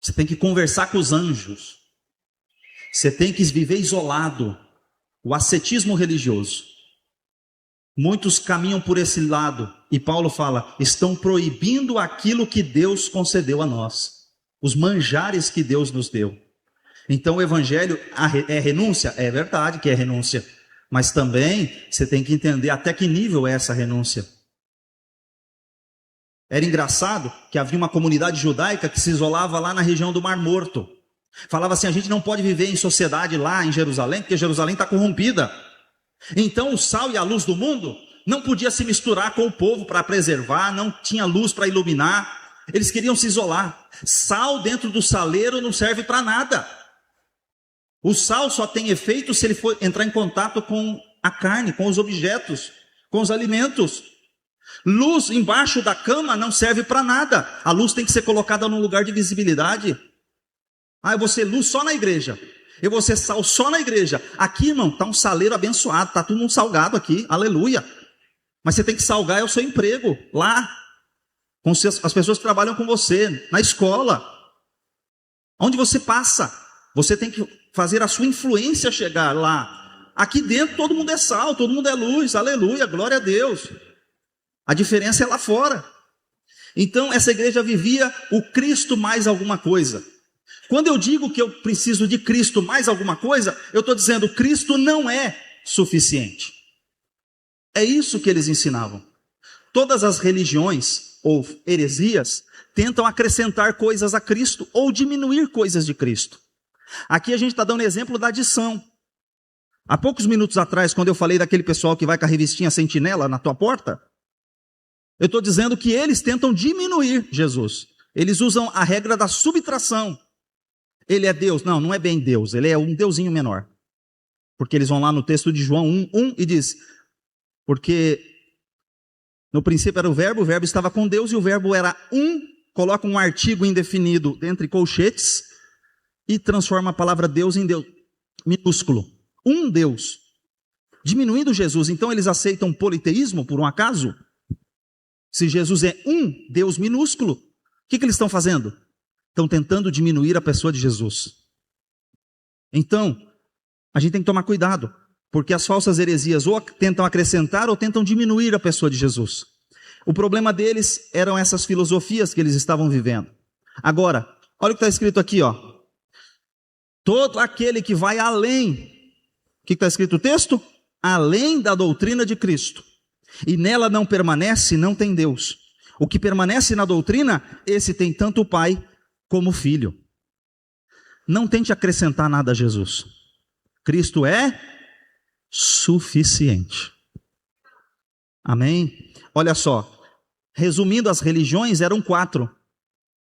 Você tem que conversar com os anjos. Você tem que viver isolado. O ascetismo religioso. Muitos caminham por esse lado. E Paulo fala, estão proibindo aquilo que Deus concedeu a nós. Os manjares que Deus nos deu. Então o evangelho é renúncia? É verdade que é renúncia. Mas também você tem que entender até que nível é essa renúncia. Era engraçado que havia uma comunidade judaica que se isolava lá na região do Mar Morto. Falava assim, a gente não pode viver em sociedade lá em Jerusalém, porque Jerusalém está corrompida. Então o sal e a luz do mundo não podia se misturar com o povo para preservar, não tinha luz para iluminar. Eles queriam se isolar. Sal dentro do saleiro não serve para nada. O sal só tem efeito se ele for entrar em contato com a carne, com os objetos, com os alimentos. Luz embaixo da cama não serve para nada. A luz tem que ser colocada num lugar de visibilidade. Eu vou ser luz só na igreja. Eu vou ser sal só na igreja. Aqui, irmão, está um saleiro abençoado. Está tudo um salgado aqui. Aleluia. Mas você tem que salgar o seu emprego. Lá. Com as pessoas que trabalham com você. Na escola. Onde você passa. Você tem que fazer a sua influência chegar lá. Aqui dentro todo mundo é sal. Todo mundo é luz. Aleluia. Glória a Deus. A diferença é lá fora. Então, essa igreja vivia o Cristo mais alguma coisa. Quando eu digo que eu preciso de Cristo mais alguma coisa, eu estou dizendo que Cristo não é suficiente. É isso que eles ensinavam. Todas as religiões ou heresias tentam acrescentar coisas a Cristo ou diminuir coisas de Cristo. Aqui a gente está dando exemplo da adição. Há poucos minutos atrás, quando eu falei daquele pessoal que vai com a revistinha Sentinela na tua porta, eu estou dizendo que eles tentam diminuir Jesus. Eles usam a regra da subtração. Ele é Deus. Não, não é bem Deus. Ele é um deusinho menor. Porque eles vão lá no texto de João 1:1 e diz, porque no princípio era o verbo estava com Deus e o verbo era coloca um artigo indefinido entre colchetes e transforma a palavra Deus em Deus minúsculo. Um Deus. Diminuindo Jesus. Então eles aceitam politeísmo por um acaso? Se Jesus é um Deus minúsculo, o que eles estão fazendo? Estão tentando diminuir a pessoa de Jesus. Então, a gente tem que tomar cuidado, porque as falsas heresias ou tentam acrescentar ou tentam diminuir a pessoa de Jesus. O problema deles eram essas filosofias que eles estavam vivendo. Agora, olha o que está escrito aqui, ó. Todo aquele que vai além, o que está escrito no texto? Além da doutrina de Cristo, e nela não permanece, não tem Deus. O que permanece na doutrina, esse tem tanto o Pai como filho. Não tente acrescentar nada a Jesus. Cristo é suficiente. Amém? Olha só, resumindo, as religiões eram 4.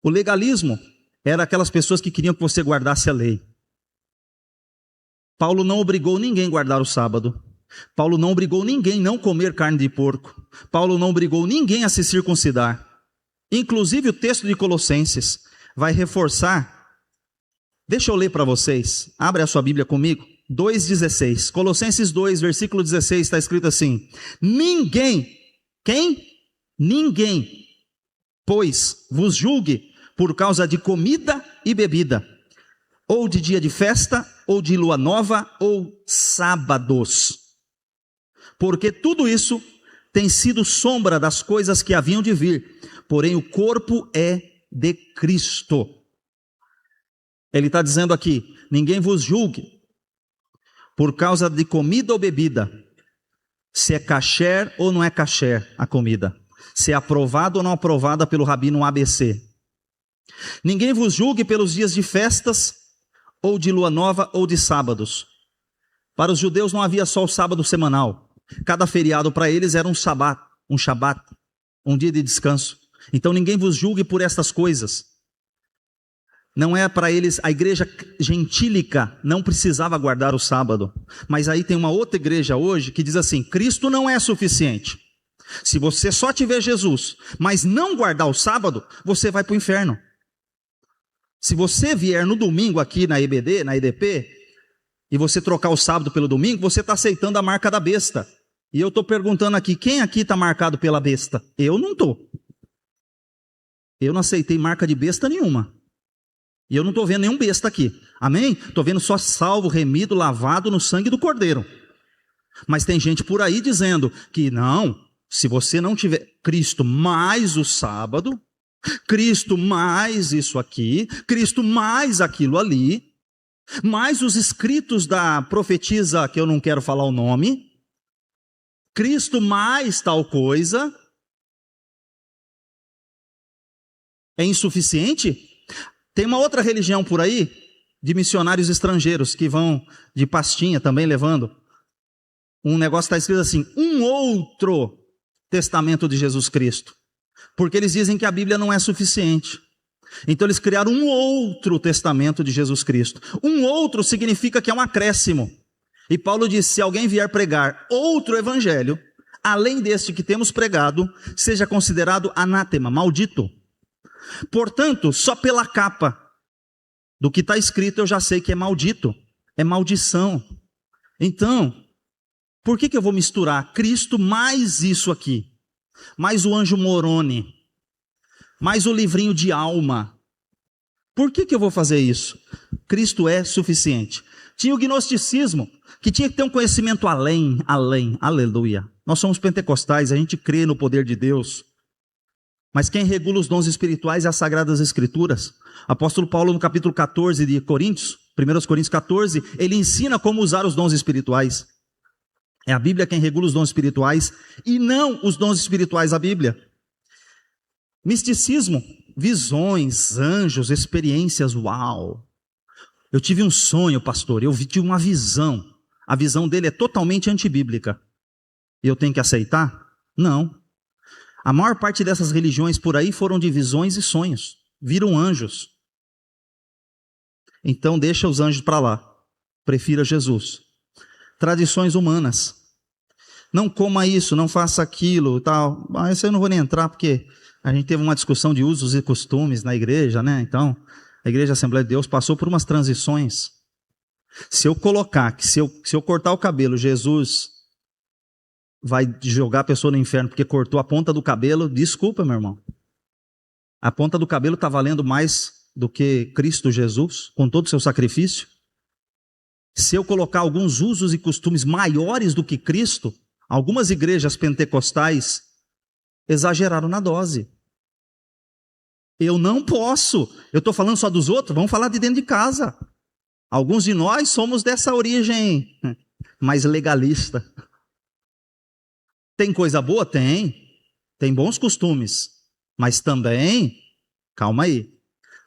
O legalismo era aquelas pessoas que queriam que você guardasse a lei. Paulo não obrigou ninguém a guardar o sábado. Paulo não obrigou ninguém a não comer carne de porco. Paulo não obrigou ninguém a se circuncidar. Inclusive o texto de Colossenses vai reforçar. Deixa eu ler para vocês. Abre a sua Bíblia comigo. 2,16. Colossenses 2, versículo 16, está escrito assim. Ninguém, quem? Ninguém, pois vos julgue por causa de comida e bebida, ou de dia de festa, ou de lua nova, ou sábados. Porque tudo isso tem sido sombra das coisas que haviam de vir, porém o corpo é de Cristo. Ele está dizendo aqui, ninguém vos julgue por causa de comida ou bebida, se é kasher ou não é kasher a comida, se é aprovada ou não aprovada pelo rabino ABC. Ninguém vos julgue pelos dias de festas, ou de lua nova, ou de sábados. Para os judeus não havia só o sábado semanal. Cada feriado para eles era um shabat, um dia de descanso. Então ninguém vos julgue por estas coisas. Não é para eles, a igreja gentílica não precisava guardar o sábado. Mas aí tem uma outra igreja hoje que diz assim, Cristo não é suficiente. Se você só tiver Jesus, mas não guardar o sábado, você vai para o inferno. Se você vier no domingo aqui na EBD, na EDP, e você trocar o sábado pelo domingo, você está aceitando a marca da besta. E eu estou perguntando aqui, quem aqui está marcado pela besta? Eu não estou. Eu não aceitei marca de besta nenhuma. E eu não estou vendo nenhum besta aqui. Amém? Estou vendo só salvo, remido, lavado no sangue do Cordeiro. Mas tem gente por aí dizendo que não, se você não tiver Cristo mais o sábado, Cristo mais isso aqui, Cristo mais aquilo ali, mais os escritos da profetisa, que eu não quero falar o nome, Cristo mais tal coisa, é insuficiente? Tem uma outra religião por aí, de missionários estrangeiros, que vão de pastinha também levando. Um negócio está escrito assim, um outro testamento de Jesus Cristo. Porque eles dizem que a Bíblia não é suficiente. Então eles criaram um outro testamento de Jesus Cristo. Um outro significa que é um acréscimo. E Paulo disse, se alguém vier pregar outro evangelho, além deste que temos pregado, seja considerado anátema, maldito. Portanto, só pela capa do que está escrito eu já sei que é maldito, é maldição. Então, por que eu vou misturar Cristo mais isso aqui? Mais o anjo Moroni, mais o livrinho de alma. Por que eu vou fazer isso? Cristo é suficiente. Tinha o gnosticismo, que tinha que ter um conhecimento além, aleluia. Nós somos pentecostais, a gente crê no poder de Deus. Mas quem regula os dons espirituais é as Sagradas Escrituras. Apóstolo Paulo, no capítulo 14 de Coríntios, 1 Coríntios 14, ele ensina como usar os dons espirituais. É a Bíblia quem regula os dons espirituais e não os dons espirituais a Bíblia. Misticismo, visões, anjos, experiências, uau. Eu tive um sonho, pastor, eu tive uma visão. A visão dele é totalmente antibíblica. E eu tenho que aceitar? Não. A maior parte dessas religiões por aí foram de visões e sonhos. Viram anjos. Então deixa os anjos para lá. Prefira Jesus. Tradições humanas. Não coma isso, não faça aquilo, tal. Isso eu não vou nem entrar, porque a gente teve uma discussão de usos e costumes na igreja, né? Então, a Igreja Assembleia de Deus passou por umas transições. Se eu colocar que se eu cortar o cabelo, Jesus vai jogar a pessoa no inferno porque cortou a ponta do cabelo, desculpa, meu irmão. A ponta do cabelo está valendo mais do que Cristo Jesus, com todo o seu sacrifício. Se eu colocar alguns usos e costumes maiores do que Cristo, algumas igrejas pentecostais exageraram na dose. Eu não posso. Eu estou falando só dos outros, vamos falar de dentro de casa. Alguns de nós somos dessa origem mais legalista. Tem coisa boa? Tem. Tem bons costumes. Mas também, calma aí,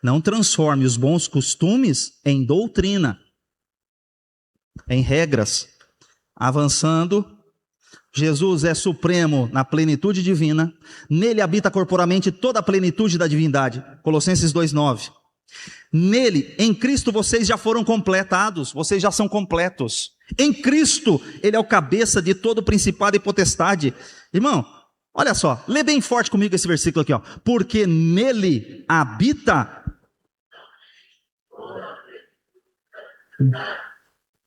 não transforme os bons costumes em doutrina, em regras. Avançando, Jesus é supremo na plenitude divina, nele habita corporalmente toda a plenitude da divindade. Colossenses 2:9. Nele, em Cristo, vocês já foram completados, vocês já são completos. Em Cristo, ele é o cabeça de todo principado e potestade. Irmão, olha só, lê bem forte comigo esse versículo aqui, ó. Porque nele habita...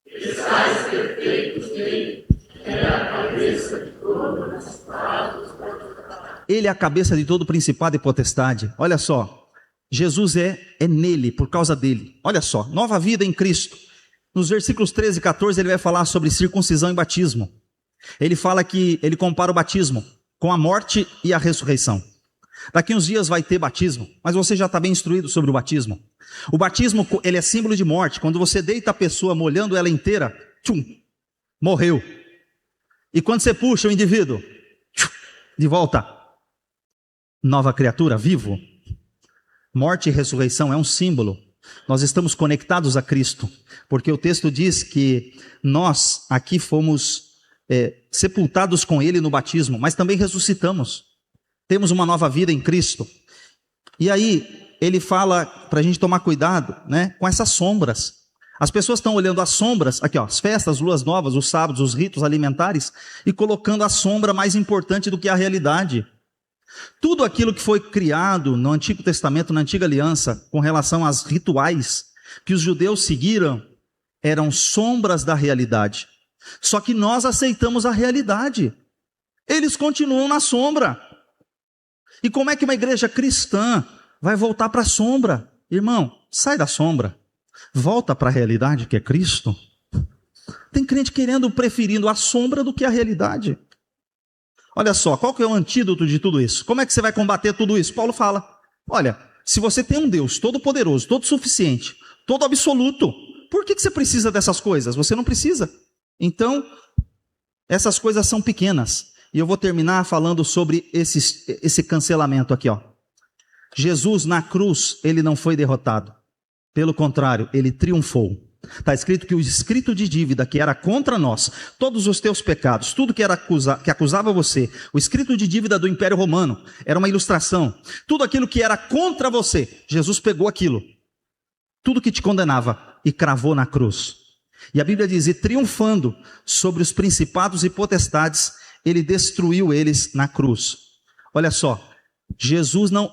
Estais perfeitos nele, é a cabeça de todo principado. Ele é a cabeça de todo principado e potestade. Olha só. Jesus é nele, por causa dele. Olha só, nova vida em Cristo. Nos versículos 13 e 14 ele vai falar sobre circuncisão e batismo. Ele fala que ele compara o batismo com a morte e a ressurreição. Daqui uns dias vai ter batismo, mas você já está bem instruído sobre o batismo. O batismo, ele é símbolo de morte. Quando você deita a pessoa molhando ela inteira, tchum, morreu. E quando você puxa o indivíduo, tchum, de volta, nova criatura, vivo. Morte e ressurreição é um símbolo. Nós estamos conectados a Cristo, porque o texto diz que nós aqui fomos sepultados com Ele no batismo, mas também ressuscitamos. Temos uma nova vida em Cristo. E aí, ele fala para a gente tomar cuidado, né, com essas sombras. As pessoas estão olhando as sombras, aqui ó, as festas, as luas novas, os sábados, os ritos alimentares, e colocando a sombra mais importante do que a realidade. Tudo aquilo que foi criado no Antigo Testamento, na Antiga Aliança, com relação aos rituais que os judeus seguiram, eram sombras da realidade. Só que nós aceitamos a realidade. Eles continuam na sombra. E como é que uma igreja cristã vai voltar para a sombra? Irmão, sai da sombra. Volta para a realidade que é Cristo. Tem crente preferindo a sombra do que a realidade. Olha só, qual que é o antídoto de tudo isso? Como é que você vai combater tudo isso? Paulo fala, olha, se você tem um Deus todo poderoso, todo suficiente, todo absoluto, por que você precisa dessas coisas? Você não precisa. Então, essas coisas são pequenas. E eu vou terminar falando sobre esse cancelamento aqui, ó. Jesus na cruz, ele não foi derrotado. Pelo contrário, ele triunfou. Está escrito que o escrito de dívida que era contra nós, todos os teus pecados, tudo que acusava você, o escrito de dívida do Império Romano, era uma ilustração. Tudo aquilo que era contra você, Jesus pegou aquilo. Tudo que te condenava e cravou na cruz. E a Bíblia diz, e triunfando sobre os principados e potestades, ele destruiu eles na cruz. Olha só,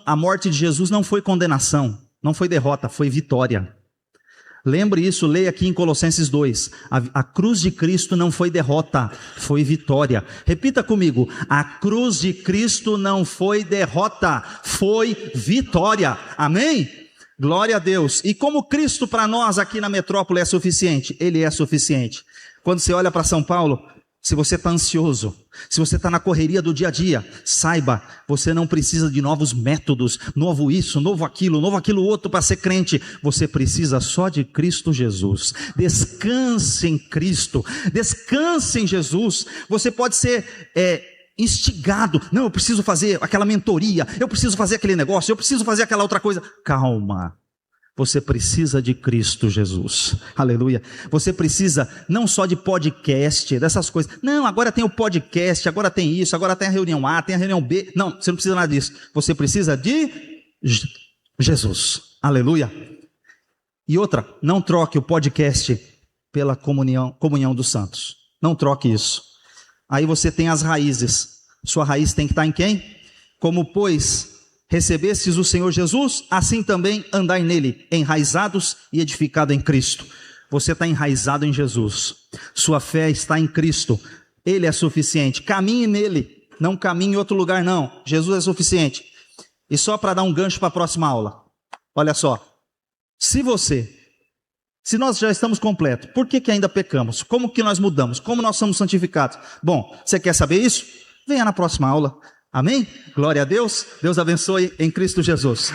a morte de Jesus não foi condenação, não foi derrota, foi vitória. Lembre isso, leia aqui em Colossenses 2. A cruz de Cristo não foi derrota, foi vitória. Repita comigo, a cruz de Cristo não foi derrota, foi vitória. Amém? Glória a Deus. E como Cristo para nós aqui na metrópole é suficiente? Ele é suficiente. Quando você olha para São Paulo, se você está ansioso, se você está na correria do dia a dia, saiba, você não precisa de novos métodos, novo isso, novo aquilo outro para ser crente. Você precisa só de Cristo Jesus. Descanse em Cristo, descanse em Jesus. Você pode ser instigado. Não, eu preciso fazer aquela mentoria, eu preciso fazer aquele negócio, eu preciso fazer aquela outra coisa. Calma. Você precisa de Cristo Jesus, aleluia. Você precisa não só de podcast, dessas coisas. Não, agora tem o podcast, agora tem isso, agora tem a reunião A, tem a reunião B. Não, você não precisa nada disso. Você precisa de Jesus, aleluia. E outra, não troque o podcast pela comunhão dos santos. Não troque isso. Aí você tem as raízes. Sua raiz tem que estar em quem? Como, pois, recebestes o Senhor Jesus, assim também andai nele, enraizados e edificados em Cristo. Você está enraizado em Jesus. Sua fé está em Cristo. Ele é suficiente. Caminhe nele. Não caminhe em outro lugar, não. Jesus é suficiente. E só para dar um gancho para a próxima aula. Olha só. Se nós já estamos completos, por que ainda pecamos? Como que nós mudamos? Como nós somos santificados? Bom, você quer saber isso? Venha na próxima aula. Amém? Glória a Deus. Deus abençoe em Cristo Jesus.